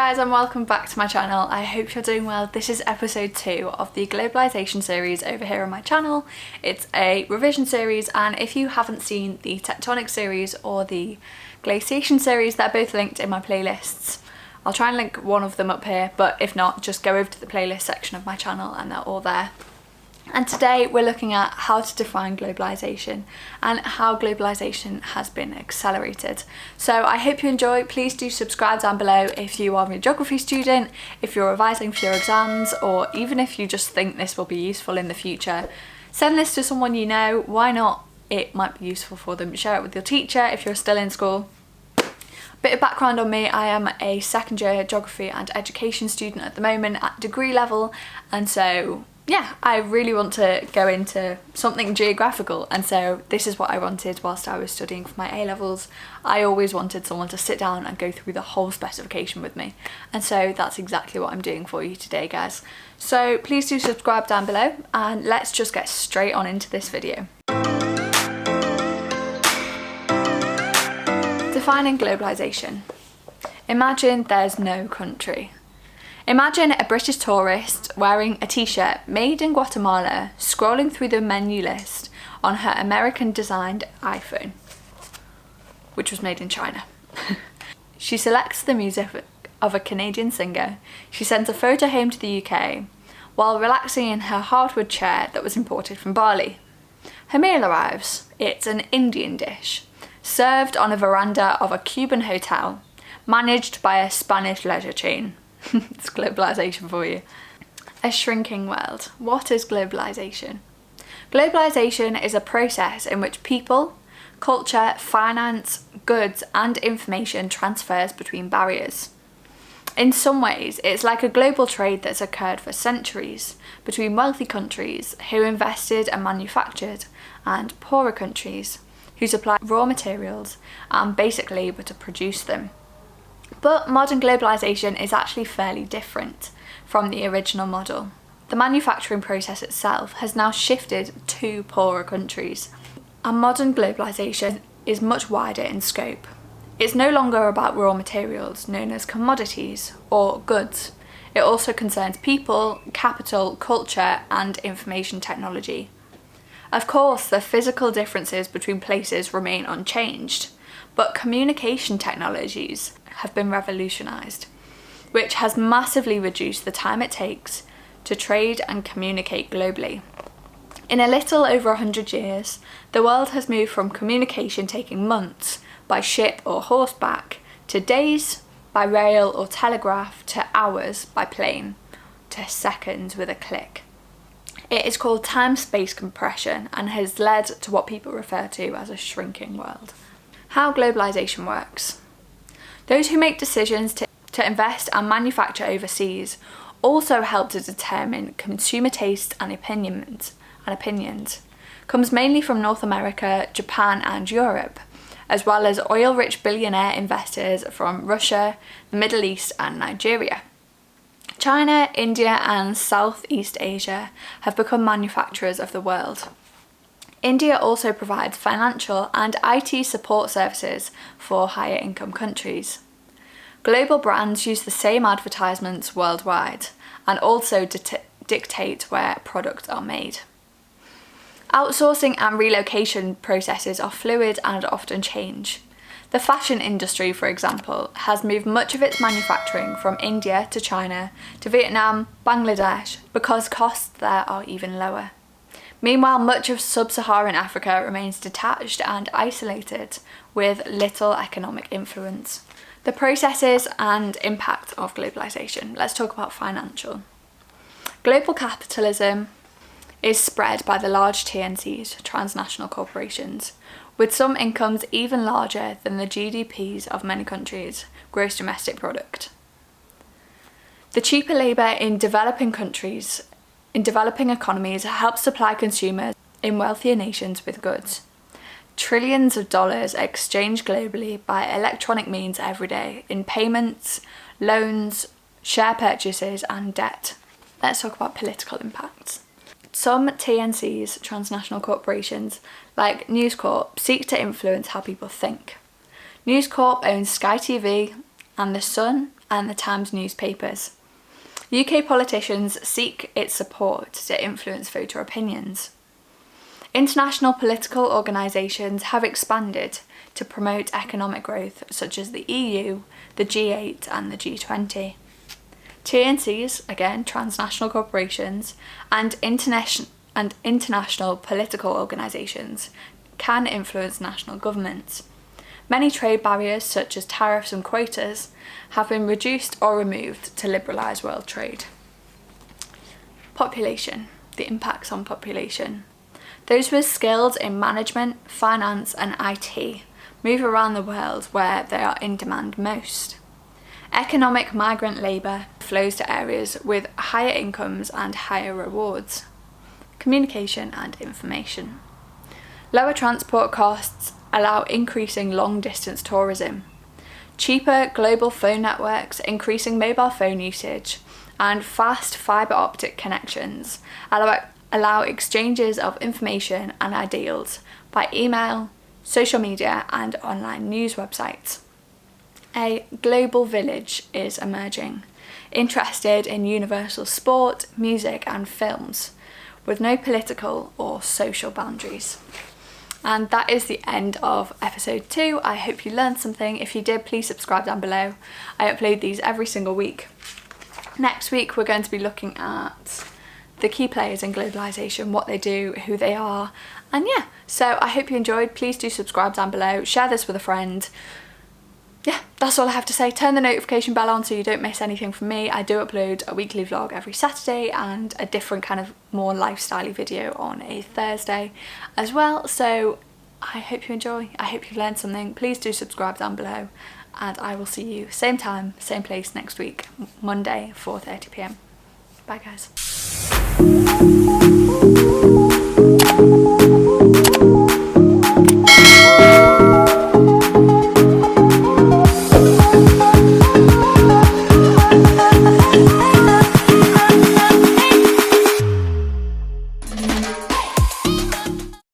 guys and welcome back to my channel. I hope you're doing well. This is episode 2 of the Globalization series over here on my channel. It's a revision series, and if you haven't seen the Tectonic series or the Globalization series, they're both linked in my playlists. I'll try and link one of them up here, but if not, just go over to the playlist section of my channel and they're all there. And today we're looking at how to define globalization and how globalization has been accelerated. So I hope you enjoy. Please do subscribe down below if you are a geography student, if you're revising for your exams, or even if you just think this will be useful in the future. Send this to someone you know. Why not? It might be useful for them. Share it with your teacher if you're still in school. Bit of background on me: I am a second year geography and education student at the moment at degree level, and so yeah, I really want to go into something geographical, and so this is what I wanted whilst I was studying for my A-levels. I always wanted someone to sit down and go through the whole specification with me, and so that's exactly what I'm doing for you today, guys. So please do subscribe down below, and let's just get straight on into this video. Defining globalization. Imagine there's no country. Imagine a British tourist wearing a t-shirt made in Guatemala, scrolling through the menu list on her American-designed iPhone, which was made in China. She selects the music of a Canadian singer. She sends a photo home to the UK while relaxing in her hardwood chair that was imported from Bali. Her meal arrives. It's an Indian dish, served on a veranda of a Cuban hotel, managed by a Spanish leisure chain. It's globalization for you. A shrinking world. What is globalization? Globalization is a process in which people, culture, finance, goods and information transfers between barriers. In some ways, it's like a global trade that's occurred for centuries between wealthy countries who invested and manufactured and poorer countries who supplied raw materials and basic labour to produce them. But modern globalization is actually fairly different from the original model. The manufacturing process itself has now shifted to poorer countries, and modern globalization is much wider in scope. It's no longer about raw materials known as commodities or goods. It also concerns people, capital, culture and information technology. Of course, the physical differences between places remain unchanged, but communication technologies have been revolutionised, which has massively reduced the time it takes to trade and communicate globally. In a little over 100 years, the world has moved from communication taking months by ship or horseback to days by rail or telegraph to hours by plane to seconds with a click. It is called time-space compression and has led to what people refer to as a shrinking world. How globalization works. Those who make decisions to invest and manufacture overseas also help to determine consumer taste and opinions. Comes mainly from North America, Japan and Europe, as well as oil-rich billionaire investors from Russia, the Middle East and Nigeria. China, India and Southeast Asia have become manufacturers of the world. India also provides financial and IT support services for higher income countries. Global brands use the same advertisements worldwide and also dictate where products are made. Outsourcing and relocation processes are fluid and often change. The fashion industry, for example, has moved much of its manufacturing from India to China to Vietnam, Bangladesh, because costs there are even lower. Meanwhile, much of sub-Saharan Africa remains detached and isolated with little economic influence. The processes and impact of globalization. Let's talk about financial. Global capitalism is spread by the large TNCs, transnational corporations, with some incomes even larger than the GDPs of many countries, gross domestic product. The cheaper labour in developing economies helps supply consumers in wealthier nations with goods. Trillions of dollars exchanged globally by electronic means every day in payments, loans, share purchases and debt. Let's talk about political impacts. Some TNCs, transnational corporations, like News Corp, seek to influence how people think. News Corp owns Sky TV and The Sun and the Times newspapers. UK politicians seek its support to influence voter opinions. International political organisations have expanded to promote economic growth, such as the EU, the G8 and the G20. TNCs, again transnational corporations, and international political organisations can influence national governments. Many trade barriers, such as tariffs and quotas, have been reduced or removed to liberalise world trade. Population, the impacts on population. Those with skills in management, finance and IT move around the world where they are in demand most. Economic migrant labour flows to areas with higher incomes and higher rewards. Communication and information. Lower transport costs allow increasing long-distance tourism. Cheaper global phone networks, increasing mobile phone usage, and fast fibre optic connections allow exchanges of information and ideals by email, social media and online news websites. A global village is emerging, interested in universal sport, music and films, with no political or social boundaries. And that is the end of episode 2. I hope you learned something. If you did, please subscribe down below. I upload these every single week. Next week we're going to be looking at the key players in globalisation, what they do, who they are, and yeah, so I hope you enjoyed. Please do subscribe down below, share this with a friend. Yeah, that's all I have to say. Turn the notification bell on so you don't miss anything from me. I do upload a weekly vlog every Saturday and a different kind of more lifestyle-y video on a Thursday as well, so I hope you enjoy. I hope you learned something. Please do subscribe down below and I will see you same time, same place next week, Monday, 4:30 p.m. Bye guys.